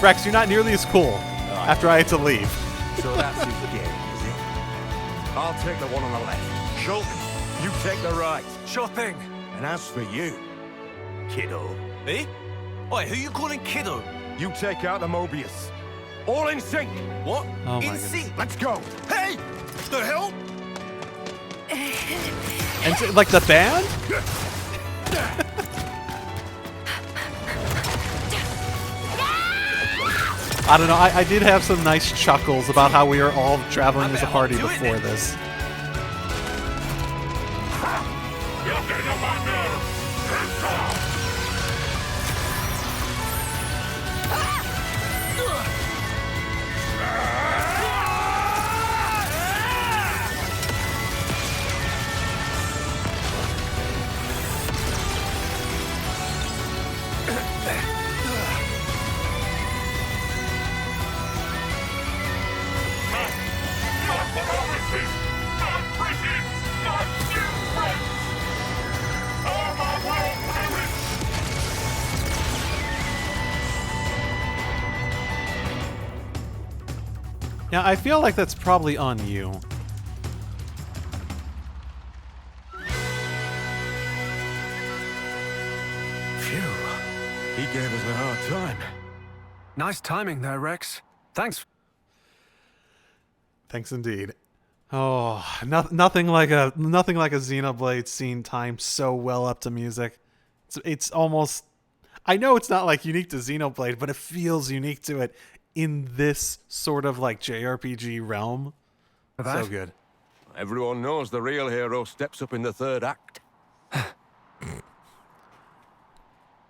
Rex, you're not nearly as cool after I had to leave. So that's his game, is it? I'll take the one on the left. Shulk, you take the right. Sure thing. And as for you, kiddo, Eh? Oi, who you calling kiddo? you take out the Mobius. All in sync. What? Oh my In goodness. sync. Let's go. Hey! The hell? And so, like the band? I don't know. I did have some nice chuckles about how we were all traveling as a party do it before then. this. Yeah, I feel like that's probably on you. Phew. He gave us a hard time. Nice timing there, Rex. Thanks. Thanks indeed. Oh, nothing like a Xenoblade scene timed so well up to music. It's almost. I know it's not like unique to Xenoblade, but it feels unique to it in this sort of like JRPG realm. So good. Everyone knows the real hero steps up in the third act.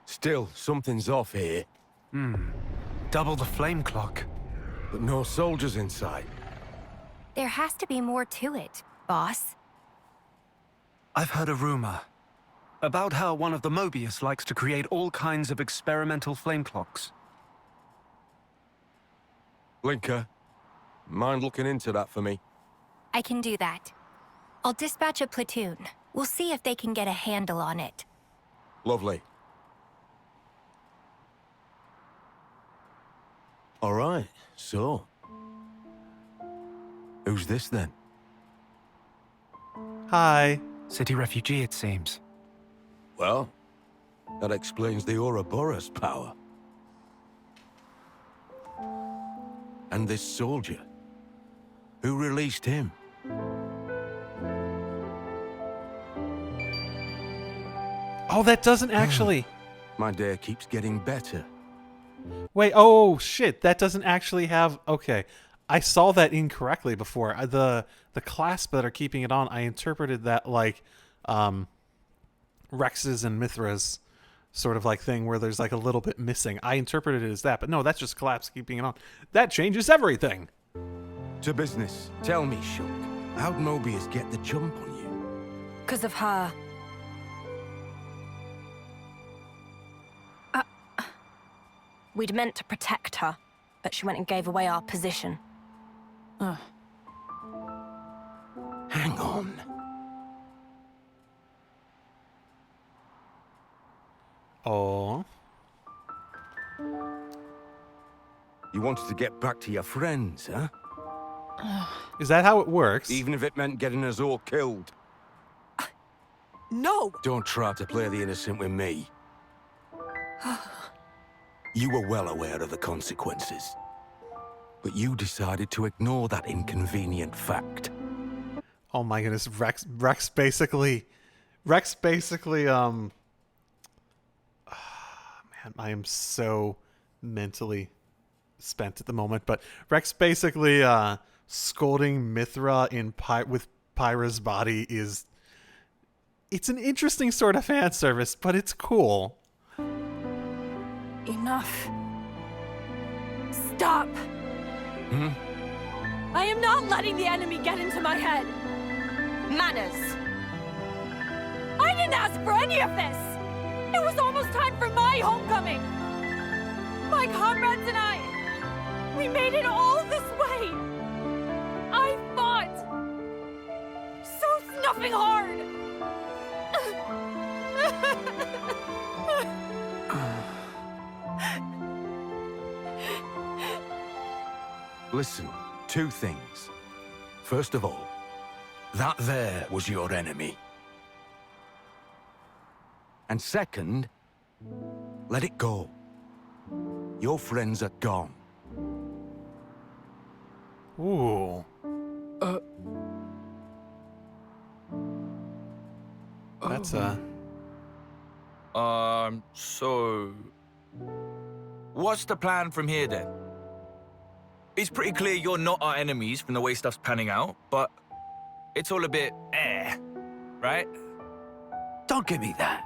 Still, something's off here. Double the flame clock. But no soldiers inside. There has to be more to it, boss. I've heard a rumor about how one of the Mobius likes to create all kinds of experimental flame clocks. Blinker, mind looking into that for me? I can do that. I'll dispatch a platoon. We'll see if they can get a handle on it. Lovely. All right, so... who's this then? Hi. City refugee, it seems. Well, that explains the Ouroboros power. And this soldier. Who released him? Oh, that doesn't actually. My day keeps getting better. Wait. Oh shit. That doesn't actually have. Okay. I saw that incorrectly before. The clasp that are keeping it on, I interpreted that like Rex's and Mithra's sort of like thing where there's like a little bit missing. I interpreted it as that, but no, that's just clasp keeping it on. That changes everything. To business. Tell me, Shulk, how'd Mobius get the jump on you? 'Cause of her. We'd meant to protect her, but she went and gave away our position. Hang on. Oh. You wanted to get back to your friends, huh? Is that how it works? Even if it meant getting us all killed. No! Don't try to play the innocent with me. You were well aware of the consequences. But you decided to ignore that inconvenient fact. Oh my goodness, Rex basically man, I am so mentally spent at the moment, but Rex basically scolding Mithra with Pyra's body it's an interesting sort of fan service, but it's cool. Enough. Stop! I am not letting the enemy get into my head. Manners. I didn't ask for any of this. It was almost time for my homecoming. My comrades and I, we made it all this way. I fought so snuffing hard. Listen, two things. First of all, that there was your enemy. And second, let it go. Your friends are gone. Ooh. That's So... what's the plan from here, then? It's pretty clear you're not our enemies from the way stuff's panning out, but it's all a bit right? Don't give me that.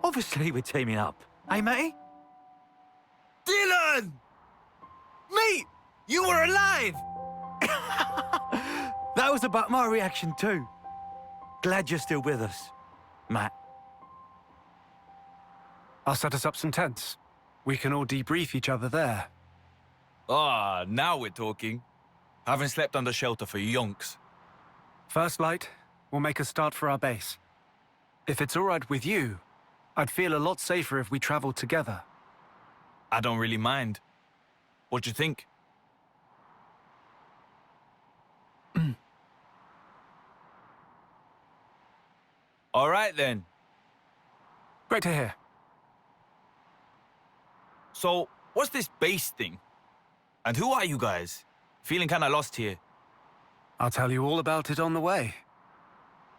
Obviously, we're teaming up. Hey, matey? Dylan! Mate! You were alive! That was about my reaction, too. Glad you're still with us, Matt. I'll set us up some tents. We can all debrief each other there. Ah, now we're talking. Haven't slept under shelter for yonks. First light, we'll make a start for our base. If it's all right with you, I'd feel a lot safer if we traveled together. I don't really mind. What do you think? All right, then. Great to hear. So, what's this base thing? And who are you guys? Feeling kinda lost here. I'll tell you all about it on the way.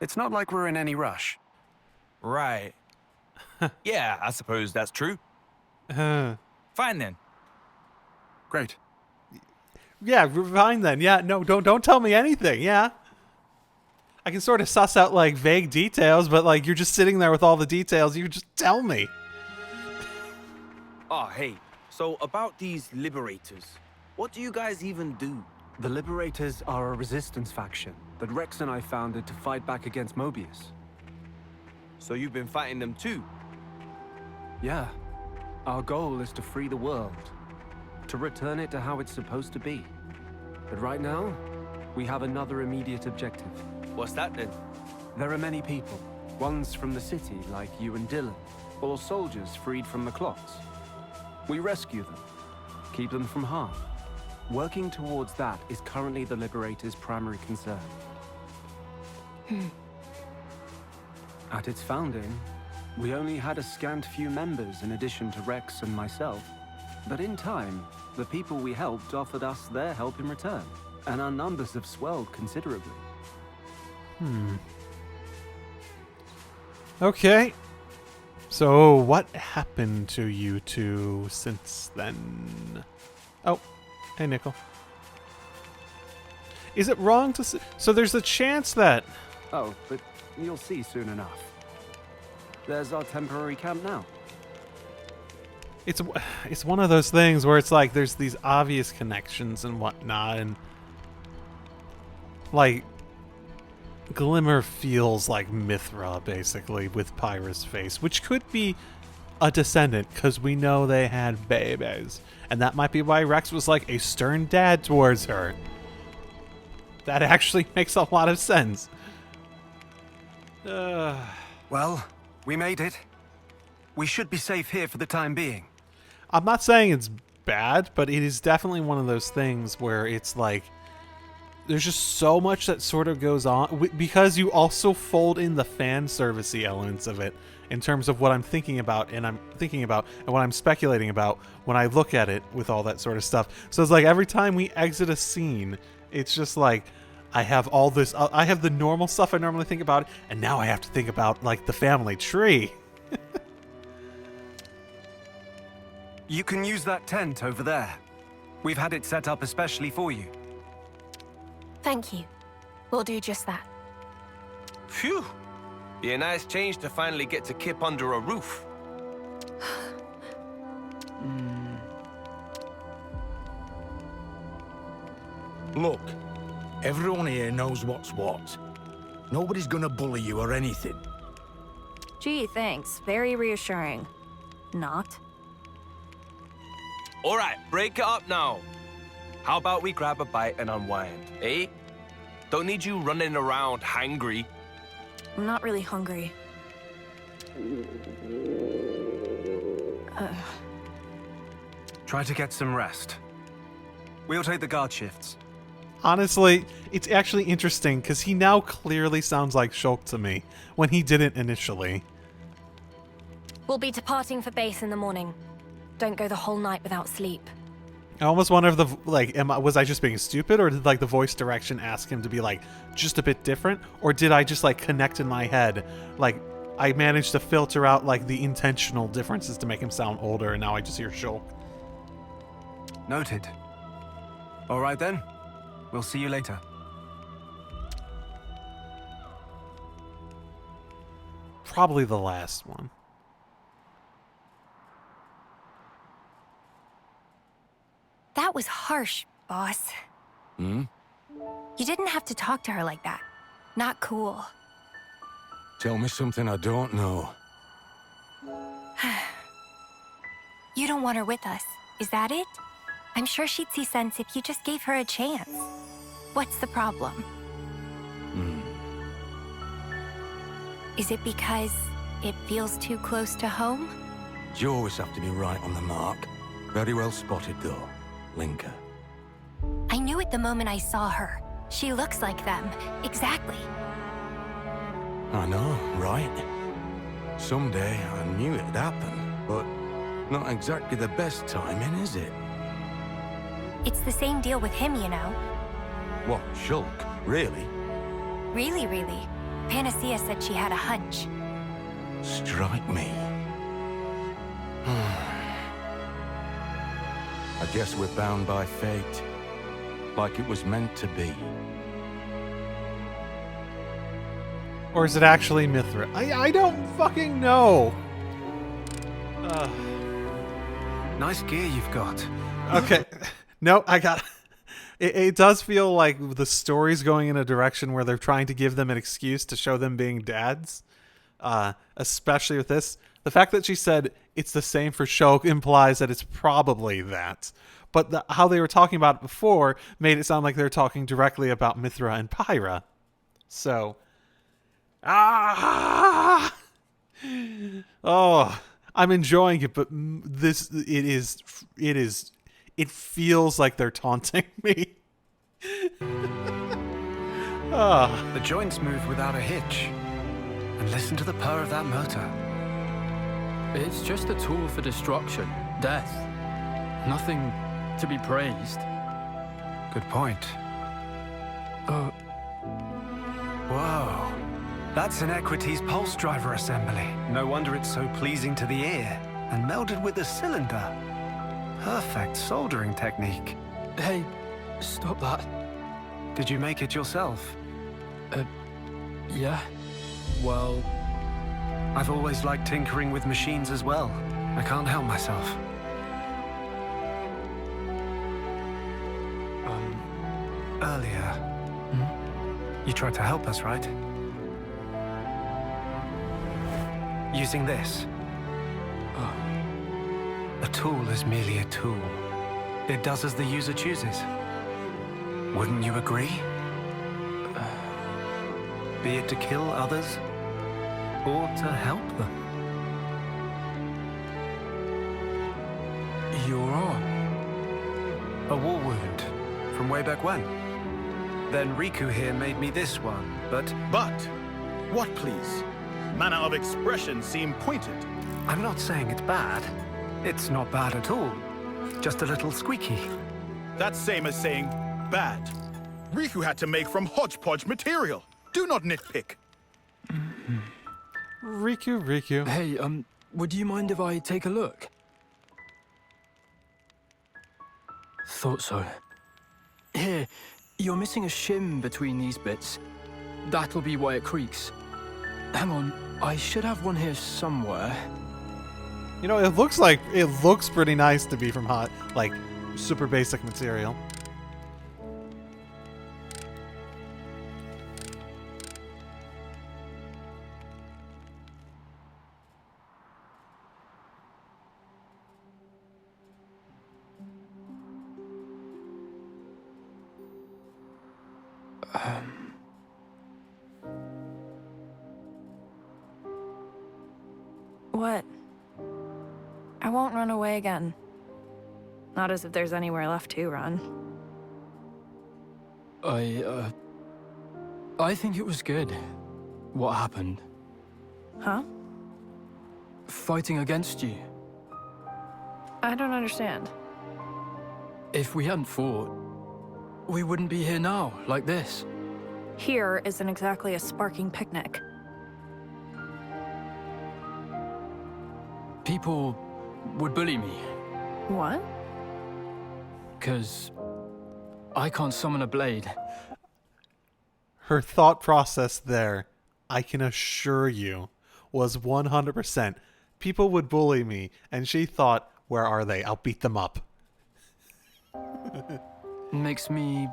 It's not like we're in any rush. Right. Yeah, I suppose that's true. Fine then. Great. Yeah, fine then. Yeah, no, don't tell me anything. Yeah. I can sort of suss out like vague details, but like you're just sitting there with all the details. You just tell me. Oh, hey. So about these liberators, what do you guys even do? The Liberators are a resistance faction that Rex and I founded to fight back against Mobius. So you've been fighting them too? Yeah. Our goal is to free the world. To return it to how it's supposed to be. But right now, we have another immediate objective. What's that then? There are many people. Ones from the city, like you and Dylan. Or soldiers freed from the clocks. We rescue them. Keep them from harm. Working towards that is currently the Liberators' primary concern. At its founding, we only had a scant few members in addition to Rex and myself. But in time, the people we helped offered us their help in return, and our numbers have swelled considerably. Okay. So what happened to you two since then? Oh, hey Nickel. Is it wrong to say? So there's a chance that... Oh, but you'll see soon enough. There's our temporary camp now. It's one of those things where it's like there's these obvious connections and whatnot, and like Glimmer feels like Mithra basically with Pyra's face, which could be a descendant because we know they had babies, and that might be why Rex was like a stern dad towards her. That actually makes a lot of sense. Well, we made it. We should be safe here for the time being. I'm not saying it's bad, but it is definitely one of those things where it's like there's just so much that sort of goes on because you also fold in the fan servicey elements of it in terms of what I'm thinking about and what I'm speculating about when I look at it with all that sort of stuff. So it's like every time we exit a scene, it's just like I have all this, I have the normal stuff I normally think about, and now I have to think about like the family tree. You can use that tent over there. We've had it set up especially for you. Thank you. We'll do just that. Phew! Be a nice change to finally get to Kip under a roof. Look, everyone here knows what's what. Nobody's gonna bully you or anything. Gee, thanks. Very reassuring. Not. All right, break it up now. How about we grab a bite and unwind, eh? Don't need you running around hangry. I'm not really hungry. Try to get some rest. We'll take the guard shifts. Honestly, it's actually interesting because he now clearly sounds like Shulk to me when he didn't initially. We'll be departing for base in the morning. Don't go the whole night without sleep. I almost wonder if was I just being stupid, or did like the voice direction ask him to be like just a bit different, or did I just like connect in my head, like I managed to filter out like the intentional differences to make him sound older, and now I just hear Shulk. Noted. All right then. We'll see you later. Probably the last one. That was harsh, boss. Hmm? You didn't have to talk to her like that. Not cool. Tell me something I don't know. You don't want her with us, is that it? I'm sure she'd see sense if you just gave her a chance. What's the problem? Is it because it feels too close to home? You always have to be right on the mark. Very well spotted, though, Linka. I knew it the moment I saw her. She looks like them. Exactly. I know, right? Someday I knew it'd happen, but not exactly the best timing, is it? It's the same deal with him, you know. What, Shulk? Really? Really, really. Panacea said she had a hunch. Strike me. I guess we're bound by fate. Like it was meant to be. Or is it actually Mithra? I don't fucking know. Nice gear you've got. Okay. No, I got it does feel like the story's going in a direction where they're trying to give them an excuse to show them being dads. Especially with this. The fact that she said it's the same for Shulk implies that it's probably that. But how they were talking about it before made it sound like they were talking directly about Mithra and Pyra. So... Oh, I'm enjoying it, but it feels like they're taunting me. The joints move without a hitch. And listen to the purr of that motor. It's just a tool for destruction, death. Nothing to be praised. Good point. Whoa. That's an Equities pulse driver assembly. No wonder it's so pleasing to the ear. And melded with the cylinder. Perfect soldering technique. Hey, stop that. Did you make it yourself? Yeah. Well... I've always liked tinkering with machines as well. I can't help myself. Earlier... You tried to help us, right? Using this. A tool is merely a tool. It does as the user chooses. Wouldn't you agree? Be it to kill others, or to help them. Your arm? A war wound, from way back when. Then Riku here made me this one, but... But? What, please? Manner of expression seem pointed. I'm not saying it's bad. It's not bad at all. Just a little squeaky. That's same as saying bad. Riku had to make from hodgepodge material. Do not nitpick. Riku. Hey, would you mind if I take a look? Thought so. Here, you're missing a shim between these bits. That'll be why it creaks. Hang on, I should have one here somewhere. You know, it looks pretty nice to be from super basic material. What? I won't run away again. Not as if there's anywhere left to run. I think it was good. What happened? Huh? Fighting against you. I don't understand. If we hadn't fought, we wouldn't be here now, like this. Here isn't exactly a sparking picnic. People would bully me, What? 'cause I can't summon a blade. Her thought process there, I can assure you, was 100%. People would bully me, and she thought, where are they? I'll beat them up. Makes me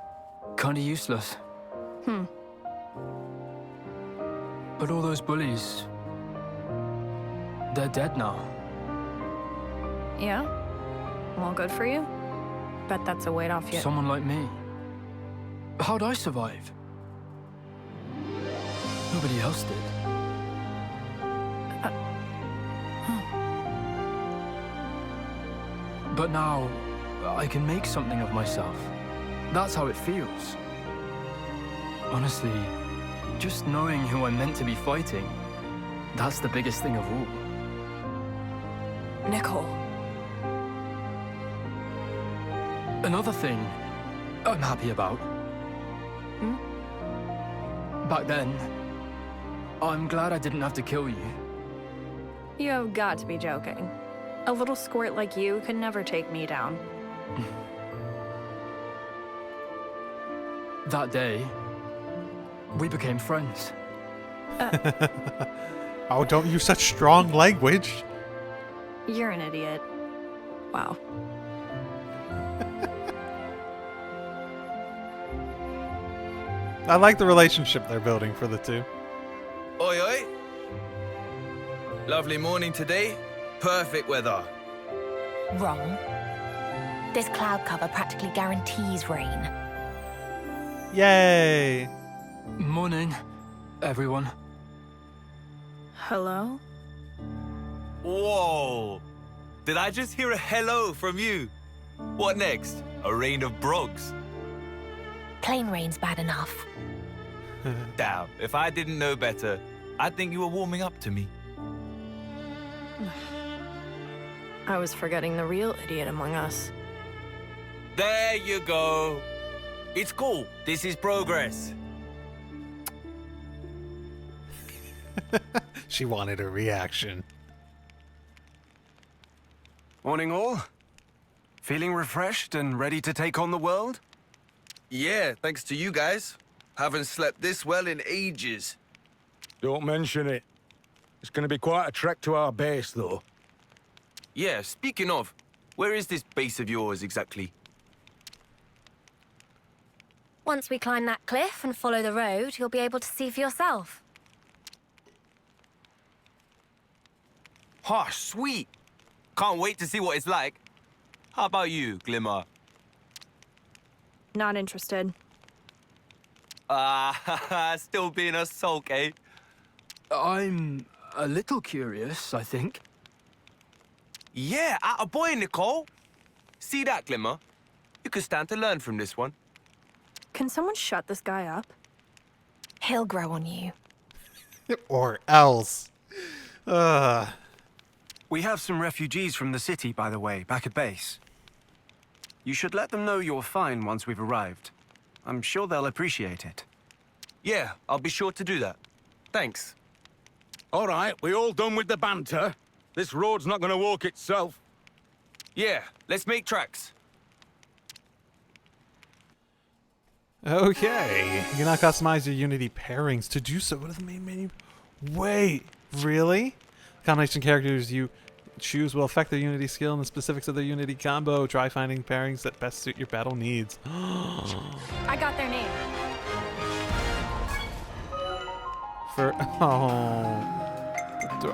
kinda useless. But all those bullies, they're dead now. Yeah? Well, good for you. Bet that's a weight off you. Someone like me. How'd I survive? Nobody else did. But now, I can make something of myself. That's how it feels. Honestly, just knowing who I'm meant to be fighting, that's the biggest thing of all. Nicole. Another thing I'm happy about. Back then, I'm glad I didn't have to kill you. You've got to be joking. A little squirt like you could never take me down. That day, we became friends. Oh, don't use such strong language. You're an idiot. Wow. I like the relationship they're building for the two. Oi, oi. Lovely morning today. Perfect weather. Wrong. This cloud cover practically guarantees rain. Yay! Morning, everyone. Hello? Whoa. Did I just hear a hello from you? What next? A rain of brogs? Plain rain's bad enough. Damn, if I didn't know better, I'd think you were warming up to me. I was forgetting the real idiot among us. There you go. It's cool. This is progress. She wanted a reaction. Morning, all. Feeling refreshed and ready to take on the world? Yeah, thanks to you guys. Haven't slept this well in ages. Don't mention it. It's going to be quite a trek to our base, though. Yeah, speaking of, where is this base of yours exactly? Once we climb that cliff and follow the road, you'll be able to see for yourself. Oh, sweet. Can't wait to see what it's like. How about you, Glimmer? Not interested. Still being a sulk, eh? I'm a little curious, I think. Yeah, atta boy, Nicole. See that, Glimmer? You could stand to learn from this one. Can someone shut this guy up? He'll grow on you. Or else. We have some refugees from the city, by the way, back at base. You should let them know you're fine once we've arrived. I'm sure they'll appreciate it. Yeah, I'll be sure to do that. Thanks. All right, we all done with the banter? This road's not going to walk itself. Yeah, let's make tracks. Okay. You can now customize your Unity pairings. To do so, go to the main menu. Wait, really? The combination characters you choose will affect their Unity skill and the specifics of their Unity combo. Try finding pairings that best suit your battle needs. I got their name.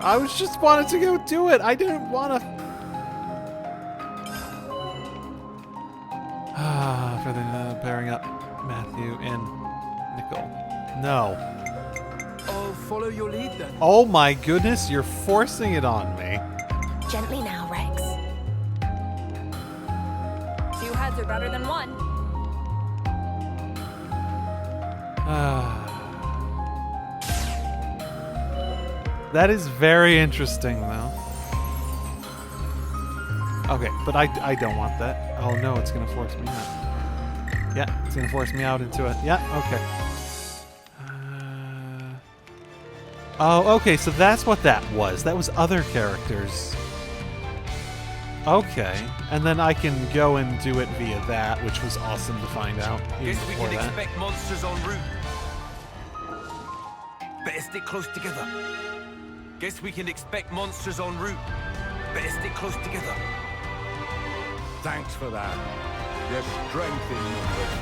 I was just wanted to go do it. I didn't want to. For the pairing up Matthew and Nicole. No. I'll follow your lead then. Oh my goodness, you're forcing it on me. Gently now, Rex. 2 heads are better than 1. That is very interesting, though. Okay, but I don't want that. Oh no, it's gonna force me out. Yeah, it's gonna force me out into it. Yeah, okay. Oh, okay, so that's what that was. That was other characters. Okay, and then I can go and do it via that, which was awesome to find out. Even Guess we before can that. expect monsters en route. Better stick close together. Guess we can expect monsters en route. Better stick close together. Thanks for that. There's strength in numbers.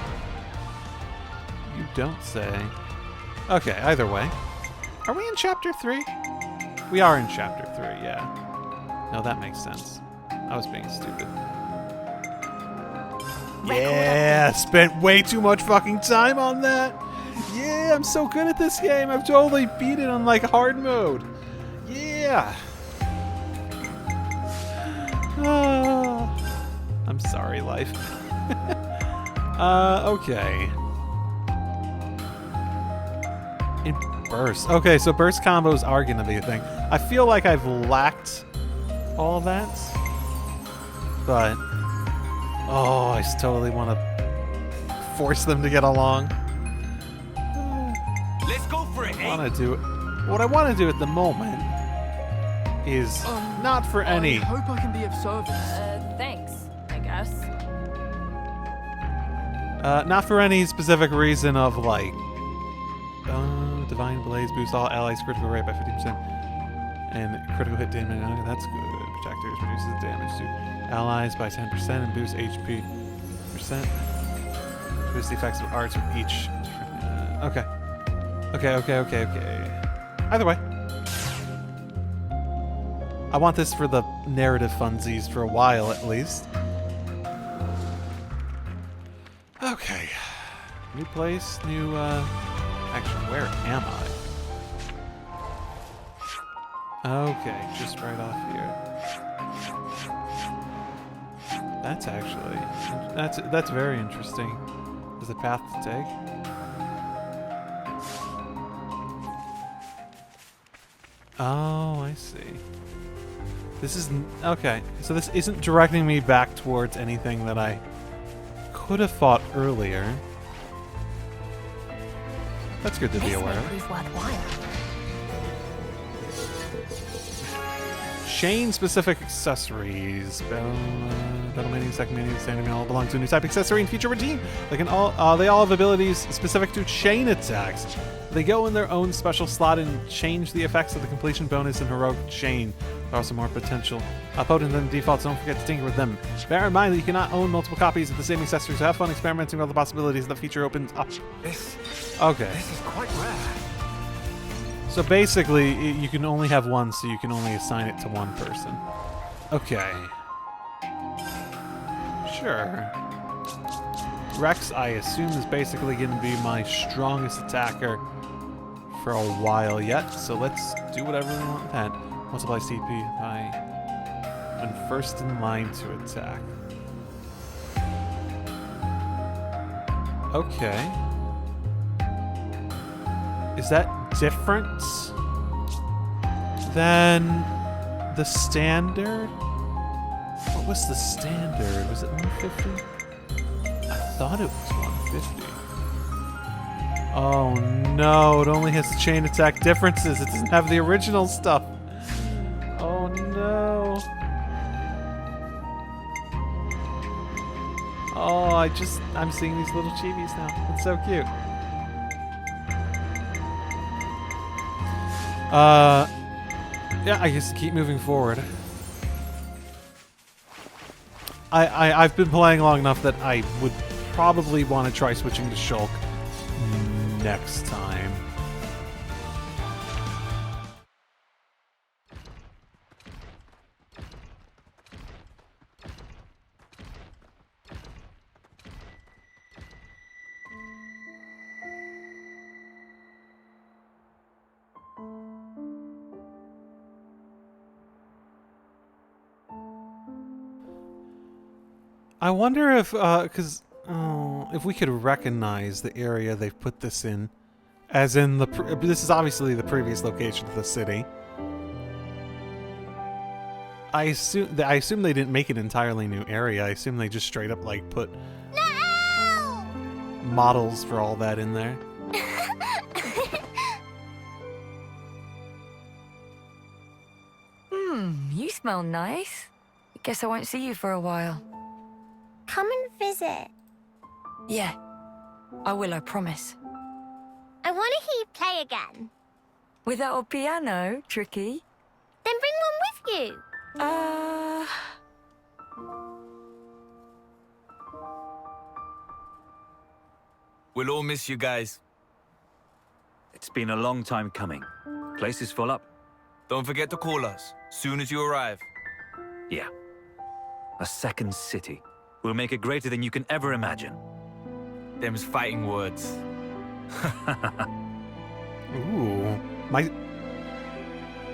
You don't say. Okay, either way. Are we in chapter 3? We are in chapter 3, yeah. No, that makes sense. I was being stupid. Yeah, spent way too much fucking time on that. Yeah, I'm so good at this game. I've totally beat it on like hard mode. Yeah. I'm sorry, life. Okay. In burst. Okay, so burst combos are gonna be a thing. I feel like I've lacked all that. But oh, I totally want to force them to get along. Let's go for it, I want to do what I want to do at the moment is not for any. I hope I can be of service. Thanks, I guess. Not for any specific reason of like Divine Blaze boosts all allies critical rate by 50% and critical hit damage. Okay, that's good. Protectors reduces damage to allies by 10% and boosts HP percent. Boost the effects of arts with each. Okay. Okay. Either way. I want this for the narrative funsies for a while at least. Okay. New place, new actually, where am I? Okay, just right off here. That's actually that's very interesting. Is the path to take? Oh, I see. This is okay. So this isn't directing me back towards anything that I could have fought earlier. That's good to be aware of. Prove worthwhile. Chain-specific accessories. Battle Mania, Second Mania, Standing Mania all belong to a new type accessory and feature routine. They all have abilities specific to chain attacks. They go in their own special slot and change the effects of the completion bonus and heroic chain. There are also more potential potent than defaults. Don't forget to tinker with them. Bear in mind that you cannot own multiple copies of the same accessories. So have fun experimenting with the possibilities the feature opens up. Okay. This is quite rare. So basically, you can only have one, so you can only assign it to one person. Okay. Sure. Rex, I assume, is basically going to be my strongest attacker for a while yet, so let's do whatever we want with that. Multiply CP by when first in line to attack. Okay. Is that different than the standard? What was the standard? Was it 150? I thought it was 150. Oh no, it only has the chain attack differences. It doesn't have the original stuff. Oh no. Oh, I'm seeing these little chibis now. It's so cute. Yeah, I guess keep moving forward. I've been playing long enough that I would probably want to try switching to Shulk next time. I wonder if, because Oh, if we could recognize the area they've put this in, as in this is obviously the previous location of the city. I assume they didn't make an entirely new area. I assume they just straight up like put models for all that in there. You smell nice. Guess I won't see you for a while. Come and visit. Yeah, I will, I promise. I want to hear you play again. Without a piano, Tricky? Then bring one with you. We'll all miss you guys. It's been a long time coming. Place is full up. Don't forget to call us soon as you arrive. Yeah. A second city. We'll make it greater than you can ever imagine. Them's fighting words. Ooh.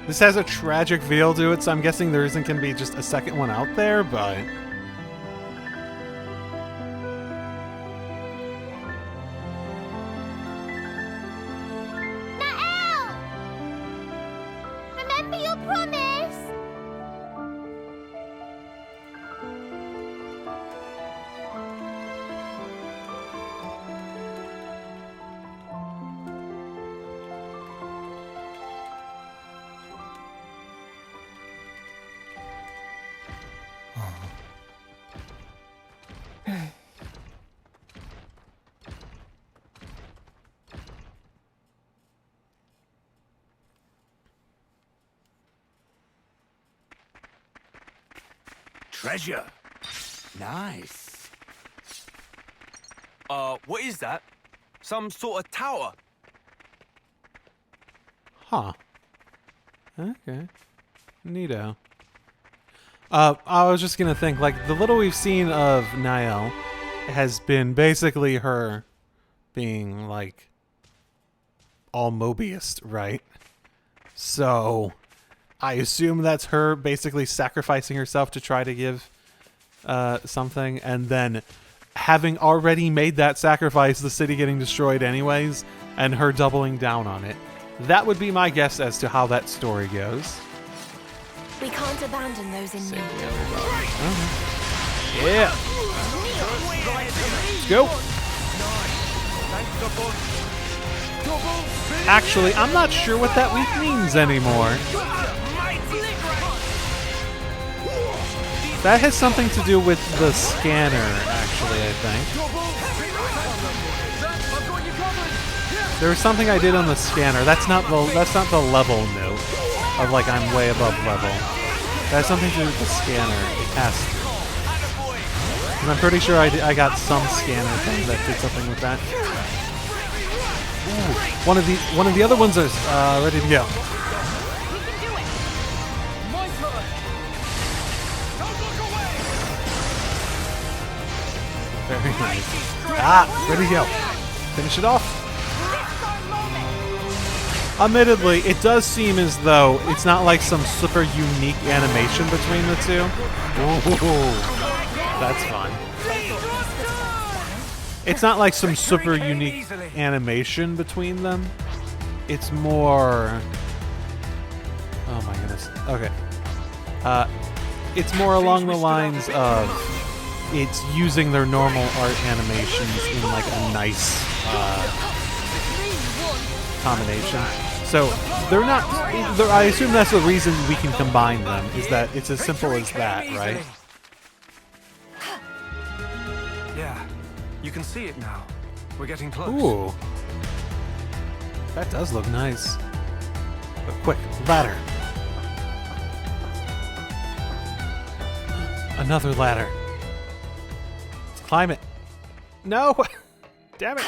This has a tragic feel to it, so I'm guessing there isn't going to be just a second one out there, but... Nael! Remember your promise! Treasure. Nice. What is that? Some sort of tower? Huh. Okay. Neato. I was just gonna think, like, the little we've seen of Nael has been basically her being, like, all Mobius, right? So, I assume that's her basically sacrificing herself to try to give something, and then having already made that sacrifice, the city getting destroyed anyways, and her doubling down on it. That would be my guess as to how that story goes. We can't abandon those in need. Yeah. Let's go. Actually, I'm not sure what that week means anymore. That has something to do with the scanner, actually, I think. There was something I did on the scanner. That's not the level note of like I'm way above level. That has something to do with the scanner. It has to. 'Cause I'm pretty sure I got some scanner thing that did something with that. Ooh, one of the other ones is ready to go. Very nice. Ready to go. Finish it off. Admittedly, it does seem as though it's not like some super unique animation between the two. Ooh, that's fun. It's not like some super unique animation between them. It's more... Oh my goodness. Okay. It's more along the lines of it's using their normal art animations in like a nice combination. So they're not. I assume that's the reason we can combine them. Is that it's as simple as that, right? Yeah, you can see it now. We're getting close. Ooh, that does look nice. But quick, ladder. Another ladder. Let's climb it. No, damn it.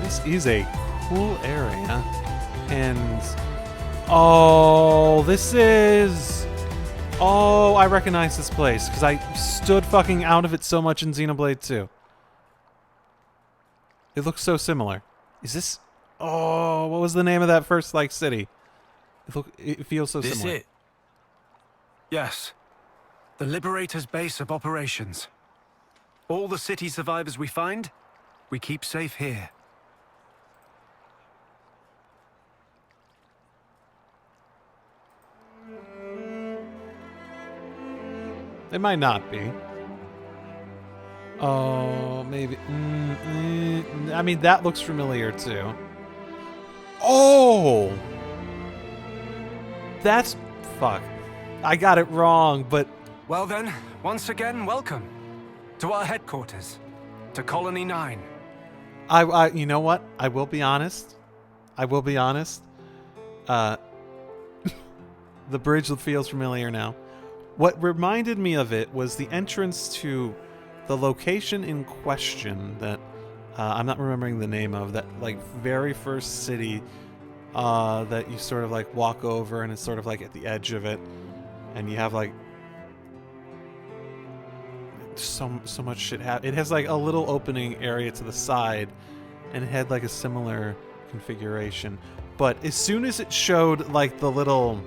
This is a cool area, and oh, this is... Oh, I recognize this place, because I stood fucking out of it so much in Xenoblade 2. It looks so similar. Is this... Oh, what was the name of that first, like, city? It feels so This similar. it? Yes. The Liberator's base of operations. All the city survivors we find, we keep safe here. It might not be. Oh, maybe. I mean, that looks familiar too. Oh! That's... Fuck. I got it wrong, but... Well then, once again, welcome. To our headquarters. To Colony 9. You know what? I will be honest. The bridge feels familiar now. What reminded me of it was the entrance to the location in question that I'm not remembering the name of, that like very first city that you sort of like walk over and it's sort of like at the edge of it, and you have like so much shit it has like a little opening area to the side, and it had like a similar configuration, but as soon as it showed like the little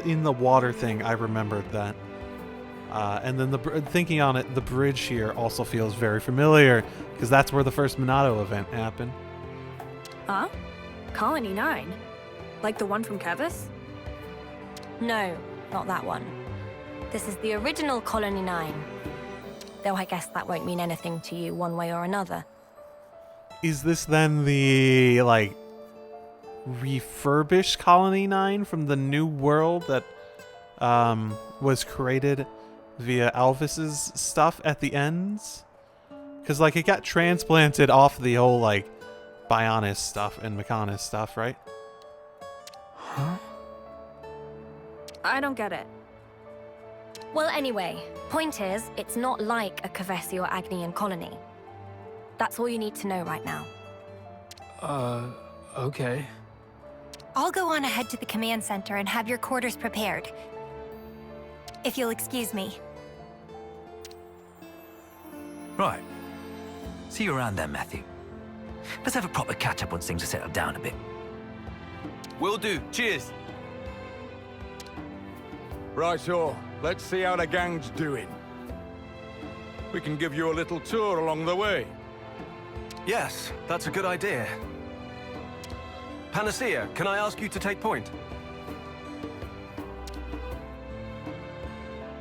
in the water thing, I remembered that. And then thinking on it, the bridge here also feels very familiar, because that's where the first Minato event happened. Huh? Colony 9? Like the one from Kevis? No, not that one. This is the original Colony 9. Though I guess that won't mean anything to you one way or another. Is this then the, like, refurbished Colony 9 from the new world that was created via Alvis's stuff at the ends? Because, like, it got transplanted off the whole, like, Bionis stuff and Mechanis stuff, right? Huh? I don't get it. Well, anyway, point is, it's not like a Kavesi or Agnian colony. That's all you need to know right now. Okay. I'll go on ahead to the command center and have your quarters prepared. If you'll excuse me. Right. See you around then, Matthew. Let's have a proper catch-up once things are settled down a bit. Will do. Cheers. Right, so let's see how the gang's doing. We can give you a little tour along the way. Yes, that's a good idea. Panacea, can I ask you to take point?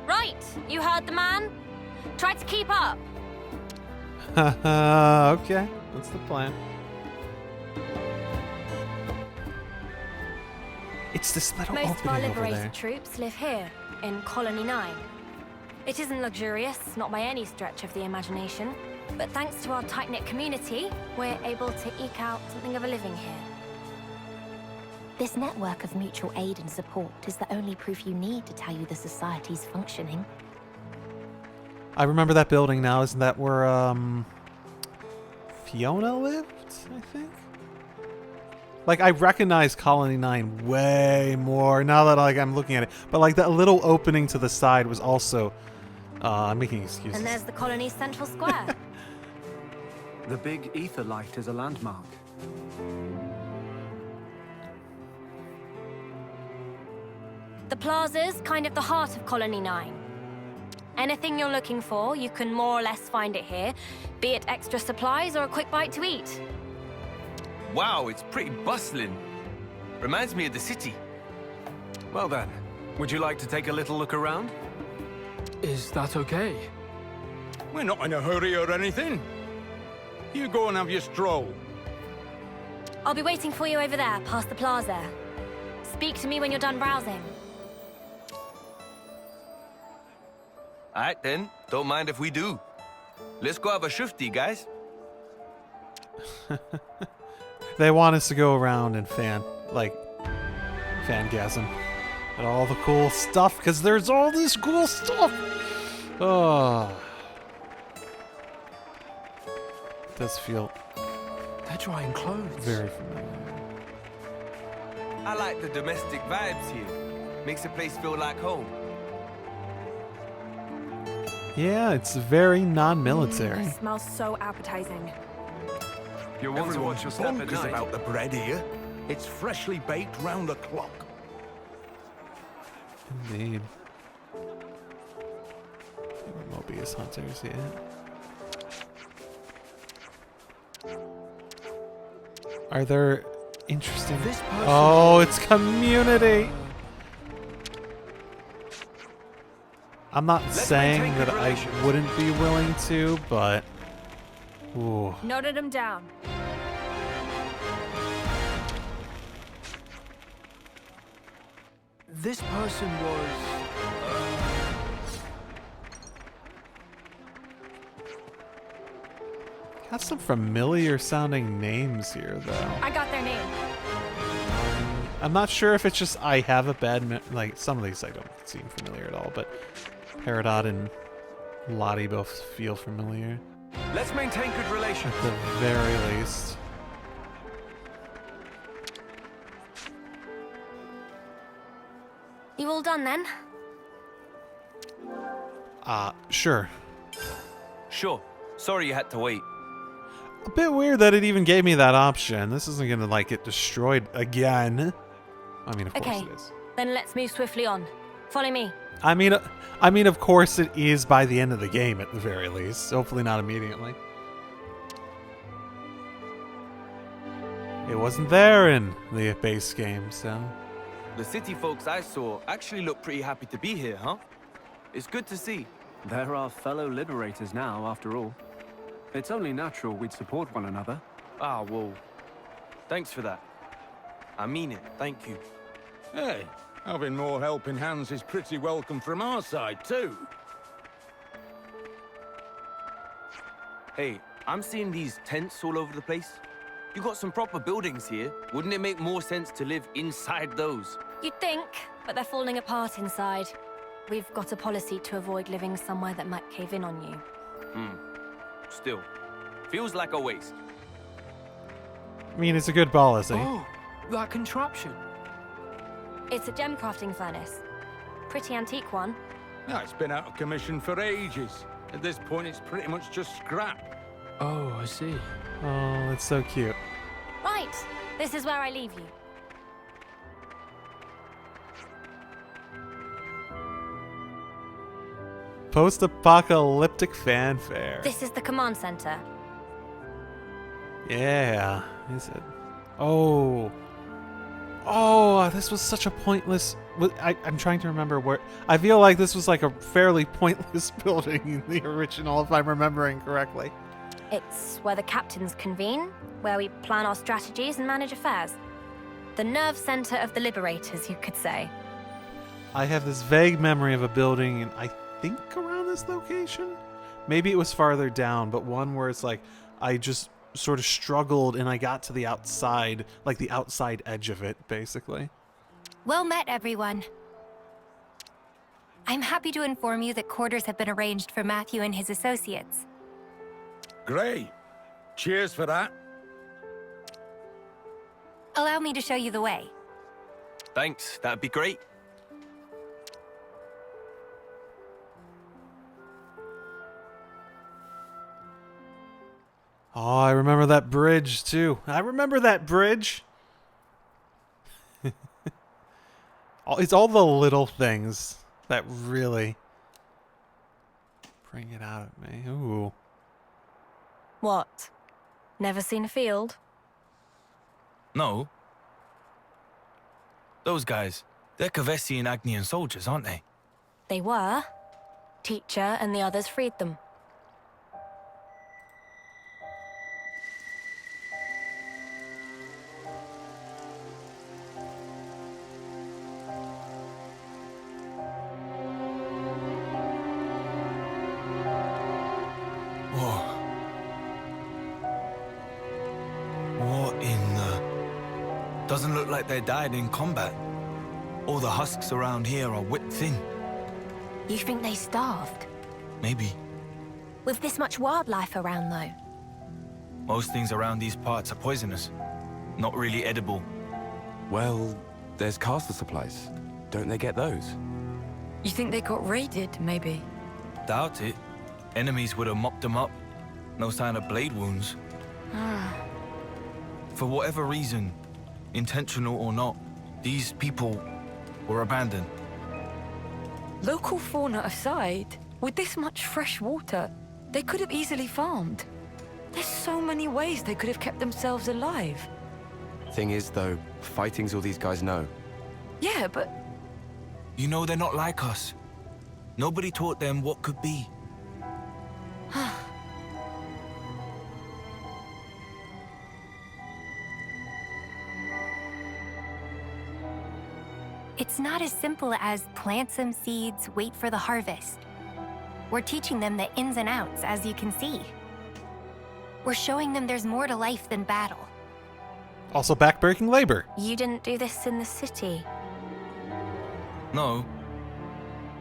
Right, you heard the man. Try to keep up. Okay, that's the plan. It's this little Most of our opening over there. liberated troops live here, in Colony 9. It isn't luxurious, not by any stretch of the imagination, but thanks to our tight-knit community, we're able to eke out something of a living here. This network of mutual aid and support is the only proof you need to tell you the society's functioning. I remember that building now. Isn't that where Fiona lived, I think? Like, I recognize Colony 9 way more now that like I'm looking at it. But like that little opening to the side was also I'm making excuses. And there's the colony's central square. The big ether light is a landmark. The plaza's kind of the heart of Colony 9. Anything you're looking for, you can more or less find it here, be it extra supplies or a quick bite to eat. Wow, it's pretty bustling. Reminds me of the city. Well then, would you like to take a little look around? Is that okay? We're not in a hurry or anything. You go and have your stroll. I'll be waiting for you over there, past the plaza. Speak to me when you're done browsing. Alright then, don't mind if we do. Let's go have a shifty, guys. They want us to go around and fangasm at all the cool stuff, because there's all this cool stuff. Oh, it does feel They're drying clothes. very familiar. I like the domestic vibes here. Makes the place feel like home. Yeah, it's very non-military. It smells so appetizing. You'll want to watch your step at bonkers night. about the bread here. It's freshly baked round the clock. Indeed. Mobius hunters, yeah. Are there interesting... Oh, it's community! I'm not saying that I wouldn't be willing to, but... Ooh. Noted him down. This person was... Got some familiar sounding names here, though. I got their name. I'm not sure if it's just I have a bad... like, some of these I don't seem familiar at all, but... Peridot and Lottie both feel familiar. Let's maintain good relations. At the very least. You all done then? Sure. Sure. Sorry you had to wait. A bit weird that it even gave me that option. This isn't gonna, like, get destroyed again. I mean, of course it is. Then let's move swiftly on. Follow me. I mean, of course it is by the end of the game at the very least. Hopefully not immediately. It wasn't there in the base game, so... The city folks I saw actually look pretty happy to be here, huh? It's good to see. They're our fellow liberators now, after all. It's only natural we'd support one another. Ah, well, thanks for that. I mean it, thank you. Hey, having more helping hands is pretty welcome from our side, too. Hey, I'm seeing these tents all over the place. You got some proper buildings here. Wouldn't it make more sense to live inside those? You'd think, but they're falling apart inside. We've got a policy to avoid living somewhere that might cave in on you. Still, feels like a waste. I mean, it's a good policy. Oh, that contraption. It's a gem crafting furnace. Pretty antique one. No, it's been out of commission for ages. At this point, it's pretty much just scrap. Oh, I see. Oh, that's so cute. Right, this is where I leave you. Post-apocalyptic fanfare. This is the command center. Yeah, is it? Oh. Oh, this was such a pointless... I'm trying to remember where... I feel like this was like a fairly pointless building in the original, if I'm remembering correctly. It's where the captains convene, where we plan our strategies and manage affairs. The nerve center of the Liberators, you could say. I have this vague memory of a building, and I think around this location? Maybe it was farther down, but one where it's like, I just sort of struggled and I got to the outside, like the outside edge of it, basically. Well met, everyone. I'm happy to inform you that quarters have been arranged for Matthew and his associates. Great. Cheers for that. Allow me to show you the way. Thanks, that'd be great. Oh, I remember that bridge, too. I remember that bridge. It's all the little things that really bring it out at me. Ooh. What? Never seen a field? No. Those guys, they're Kavesi and Agnian soldiers, aren't they? They were. Teacher and the others freed them. Doesn't look like they died in combat. All the husks around here are whipped thin. You think they starved? Maybe. With this much wildlife around, though? Most things around these parts are poisonous. Not really edible. Well, there's caster supplies. Don't they get those? You think they got raided, maybe? Doubt it. Enemies would have mopped them up. No sign of blade wounds. For whatever reason, intentional or not, these people were abandoned. Local fauna aside, With this much fresh water, they could have easily farmed. There's so many ways they could have kept themselves alive. Thing is, though, fighting's all these guys know. Yeah, but You know they're not like us. Nobody taught them what could be. It's not as simple as plant some seeds, wait for the harvest. We're teaching them the ins and outs, as you can see. We're showing them there's more to life than battle. Also backbreaking labor. You didn't do this in the city. No.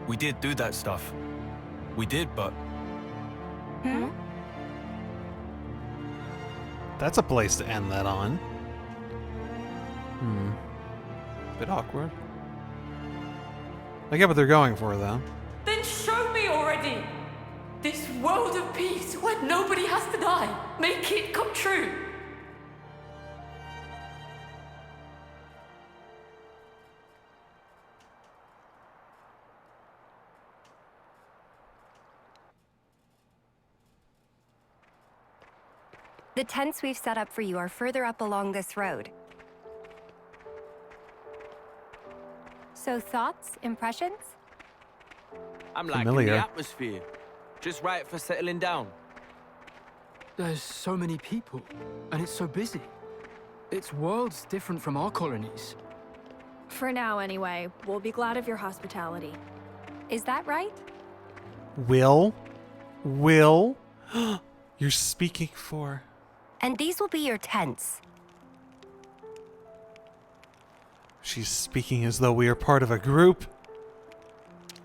We did do that stuff. We did, but That's a place to end that on. Bit awkward. I get what they're going for, though. Then show me already! This world of peace where nobody has to die. Make it come true. The tents we've set up for you are further up along this road. So thoughts, impressions? I'm liking Familiar. the atmosphere. Just right for settling down. There's so many people, and it's so busy. It's worlds different from our colonies. For now, anyway. We'll be glad of your hospitality. Is that right? Will? You're speaking for... And these will be your tents. She's speaking as though we are part of a group.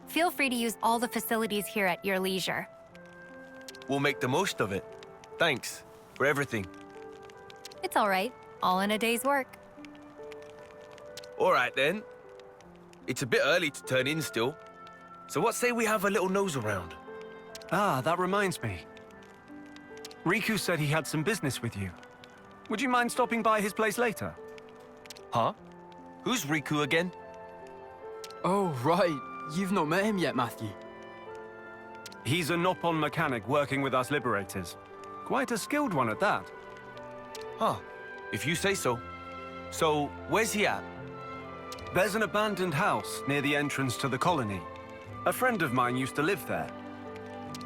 Feel free to use all the facilities here at your leisure. We'll make the most of it. Thanks for everything. It's all right. All in a day's work. All right, then. It's a bit early to turn in still. So what say we have a little nose around? Ah, that reminds me. Riku said he had some business with you. Would you mind stopping by his place later? Huh? Who's Riku again? Oh, right. You've not met him yet, Matthew. He's a Noppon mechanic working with us liberators. Quite a skilled one at that. Huh. If you say so. So, where's he at? There's an abandoned house near the entrance to the colony. A friend of mine used to live there.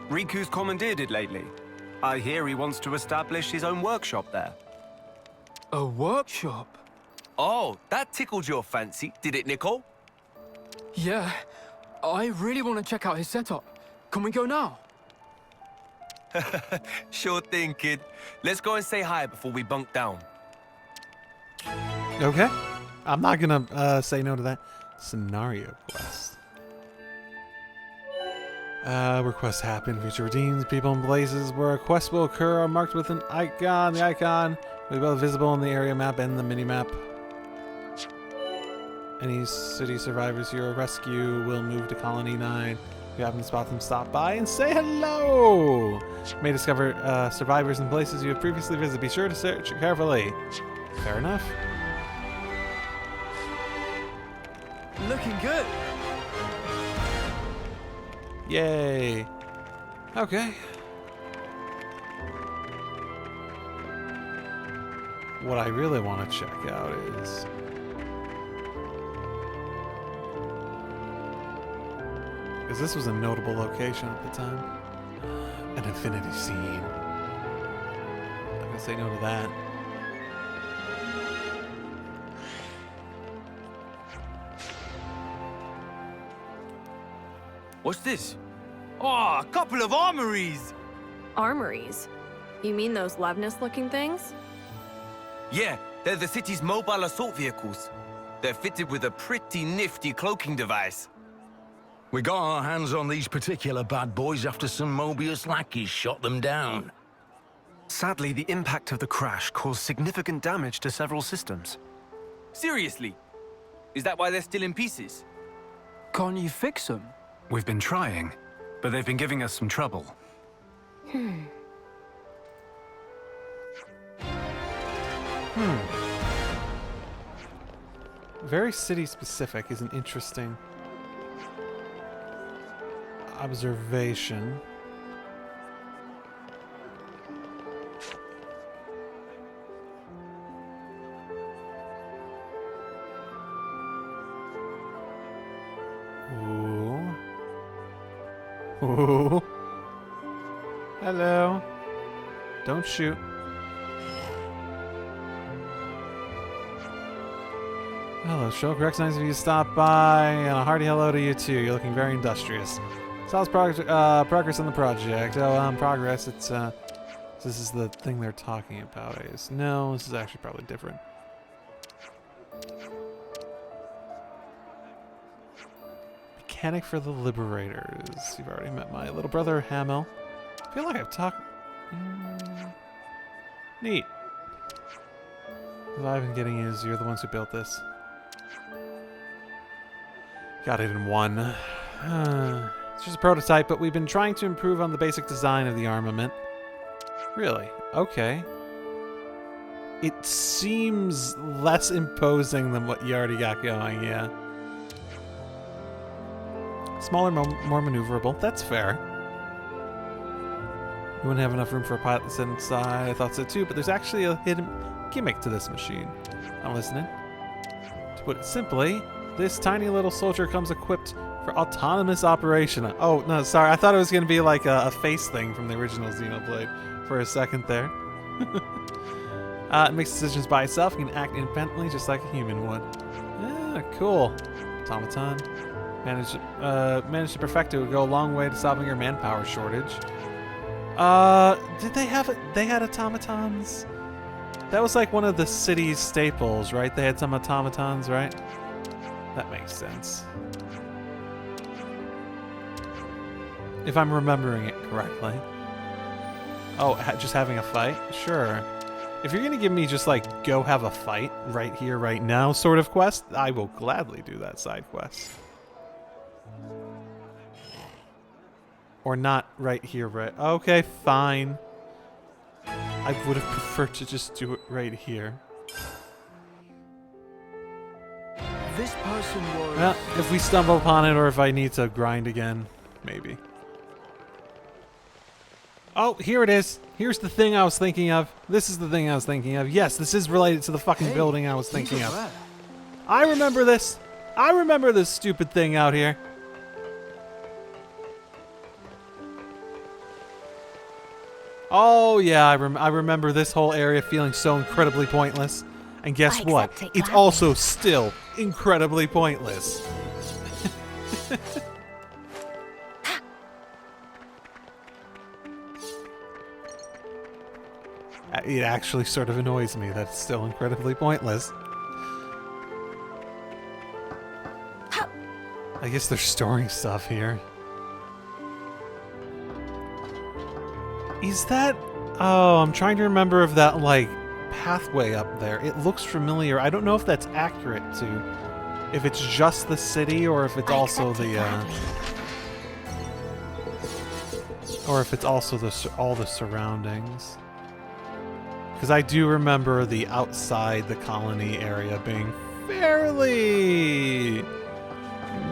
Riku's commandeered it lately. I hear he wants to establish his own workshop there. A workshop? Oh, that tickled your fancy, did it, Nicole? Yeah. I really want to check out his setup. Can we go now? Sure thing, kid. Let's go and say hi before we bunk down. Okay. I'm not gonna say no to that. Scenario quest. Requests happen. Future routines. People and places where a quest will occur are marked with an icon. The icon will be both visible in the area map and the mini-map. Any city survivors you rescue will move to Colony 9. If you happen to spot them, stop by and say hello! You may discover survivors in places you have previously visited. Be sure to search carefully. Fair enough. Looking good. Yay. Okay. What I really want to check out is... because this was a notable location at the time. An infinity scene. I'm gonna say no to that. What's this? Oh, a couple of armories! Armories? You mean those Levnis-looking things? Yeah, they're the city's mobile assault vehicles. They're fitted with a pretty nifty cloaking device. We got our hands on these particular bad boys after some Mobius lackeys shot them down. Sadly, the impact of the crash caused significant damage to several systems. Seriously? Is that why they're still in pieces? Can't you fix them? We've been trying, but they've been giving us some trouble. Very city specific is an interesting... Observation. Ooh. Ooh. Hello. Don't shoot. Hello, Shulk. Nice of you to stop by, and a hearty hello to you too. You're looking very industrious. How's progress on the project? Oh, progress. It's this is the thing they're talking about. No, this is actually probably different. Mechanic for the Liberators. You've already met my little brother Hamel. I feel like I've talked. Neat. What I've been getting is you're the ones who built this. Got it in one. It's just a prototype, but we've been trying to improve on the basic design of the armament. Really? Okay. It seems less imposing than what you already got going, yeah. Smaller, more maneuverable. That's fair. You wouldn't have enough room for a pilot to sit inside. I thought so too, but there's actually a hidden gimmick to this machine. I'm listening. To put it simply, this tiny little soldier comes equipped for autonomous operation. Oh, no, sorry. I thought it was going to be like a face thing from the original Xenoblade for a second there. It makes decisions by itself. It can act independently just like a human would. Yeah, cool. Automaton. Managed to perfect it would go a long way to solving your manpower shortage. Did they have it? They had automatons? That was like one of the city's staples, right? They had some automatons, right? That makes sense. If I'm remembering it correctly. Oh, just having a fight? Sure. If you're gonna give me just like, go have a fight right here, right now sort of quest, I will gladly do that side quest. Or not right here, right? Okay, fine. I would have preferred to just do it right here. This person was... Well, if we stumble upon it or if I need to grind again, maybe. Oh, here it is. Here's the thing I was thinking of. This is the thing I was thinking of. Yes, this is related to the fucking building I was thinking of. I remember this. I remember this stupid thing out here. Oh, yeah, I remember this whole area feeling so incredibly pointless. And guess what? It's also still incredibly pointless. It actually sort of annoys me that it's still incredibly pointless. I guess they're storing stuff here. Is that... Oh, I'm trying to remember if that, like, pathway up there. It looks familiar. I don't know if that's accurate to... If it's just the city or if it's also the, or if it's also all the surroundings. Because I do remember the outside the colony area being fairly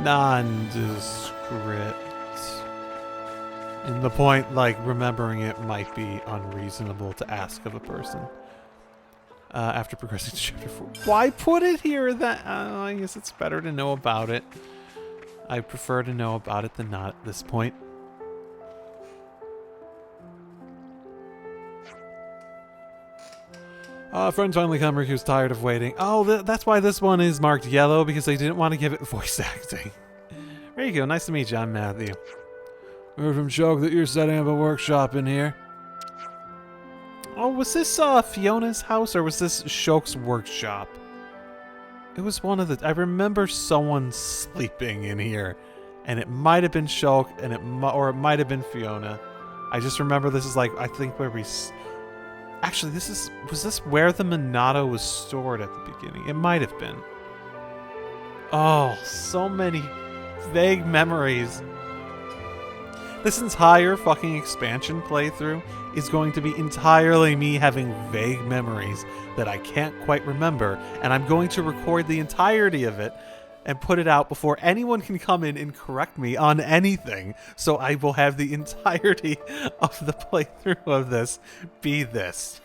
nondescript. And the point, like, remembering it might be unreasonable to ask of a person. After progressing to Chapter 4. Why put it here? That I guess it's better to know about it. I prefer to know about it than not at this point. Friend finally come. Riku was tired of waiting. Oh, that's why this one is marked yellow, because they didn't want to give it voice acting. There you go. Nice to meet you. I'm Matthew. We heard from Shulk that you're setting up a workshop in here. Oh, was this Fiona's house or was this Shulk's workshop? It was one of the... I remember someone sleeping in here, and it might have been Shulk, and it might have been Fiona. I just remember this is like, I think where we... Actually, was this where the Minato was stored at the beginning? It might have been. Oh, so many vague memories. This entire fucking expansion playthrough is going to be entirely me having vague memories that I can't quite remember, and I'm going to record the entirety of it and put it out before anyone can come in and correct me on anything. So I will have the entirety of the playthrough of this be this.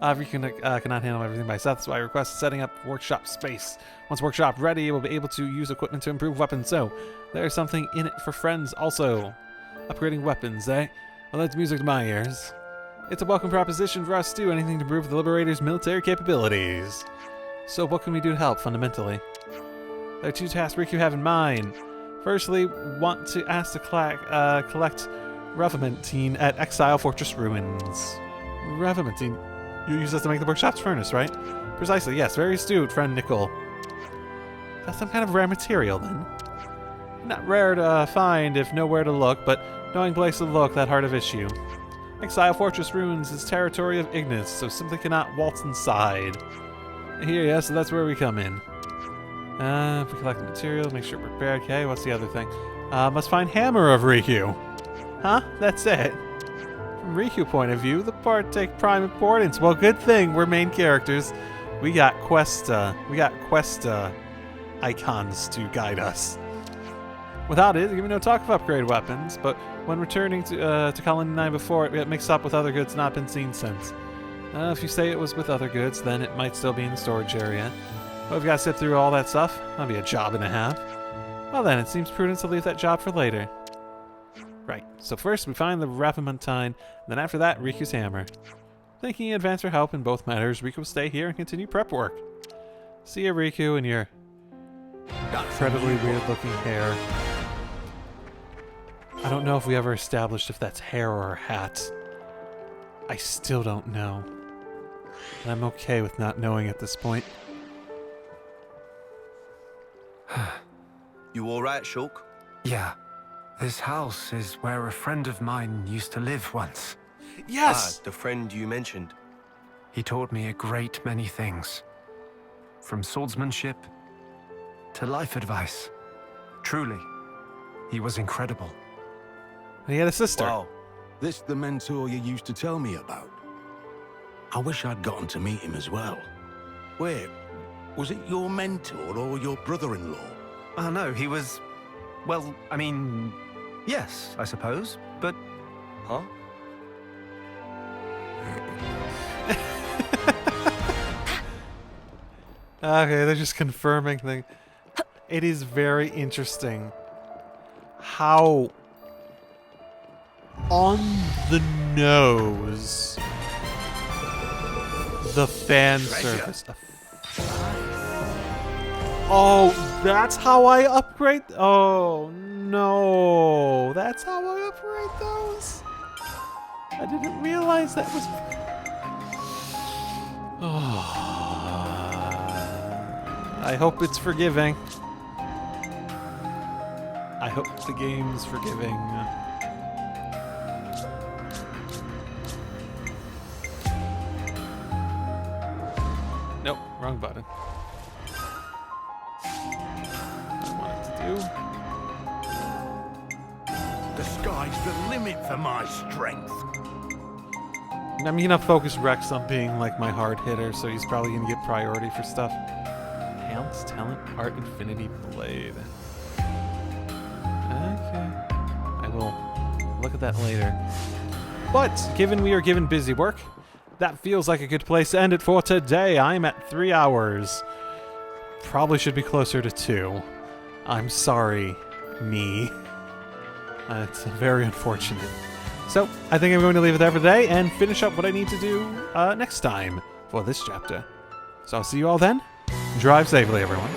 Reconnect cannot handle everything by itself, so I request setting up workshop space. Once workshop ready, we'll be able to use equipment to improve weapons, so there's something in it for friends also. Upgrading weapons, eh? Well, that's music to my ears. It's a welcome proposition for us to do anything to improve the Liberator's military capabilities. So what can we do to help, fundamentally? There are 2 tasks Riku have in mind. Firstly, want to ask to collect Revamentine at Exile Fortress Ruins. Revamentine? You use this to make the workshop's furnace, right? Precisely, yes. Very astute, friend Nickel. That's some kind of rare material, then. Not rare to find if nowhere to look, but knowing place to look, that hard of issue. Exile Fortress Ruins is territory of Ignis, so simply cannot waltz inside. Here, yeah, so that's where we come in. If we collect the material, make sure we're prepared. Okay, what's the other thing? Must find Hammer of Riku. Huh? That's it. From Riku point of view, the part take prime importance. Well, good thing we're main characters. We got Questa icons to guide us. Without it, there'd be no talk of upgrade weapons, but when returning to Colony 9 before, it got mixed up with other goods not been seen since. If you say it was with other goods, then it might still be in the storage area. But we've got to sit through all that stuff. That'll be a job and a half. Well then, it seems prudent to leave that job for later. Right, so first we find the Revamentine, then after that, Riku's hammer. Thinking in advance for help in both matters, Riku will stay here and continue prep work. See ya, Riku, and your incredibly weird-looking hair. I don't know if we ever established if that's hair or a hat. I still don't know. And I'm okay with not knowing at this point. You alright, Shulk? Yeah. This house is where a friend of mine used to live once. Yes! The friend you mentioned. He taught me a great many things. From swordsmanship to life advice. Truly, he was incredible. And he had a sister. Wow. This the mentor you used to tell me about? I wish I'd gotten to meet him as well. Wait, was it your mentor or your brother-in-law? Oh no, he was... Well, I mean... Yes, I suppose, but... Huh? Okay, they're just confirming things. It is very interesting how on the nose the fan service. Oh, that's how I upgrade. Oh no, that's how I upgrade those. I didn't realize that was. Oh. I hope it's forgiving. I hope the game's forgiving. Nope, wrong button. I want it to do. The sky's the limit for my strength. I'm gonna focus Rex on being like my hard hitter, so he's probably gonna get priority for stuff. Talents, talent, art, infinity blade. Okay. I will look at that later. But, given we are given busy work, that feels like a good place to end it for today. I'm at 3 hours. Probably should be closer to 2. I'm sorry, me. It's very unfortunate. So, I think I'm going to leave it there for today and finish up what I need to do next time for this chapter. So I'll see you all then. Drive safely, everyone.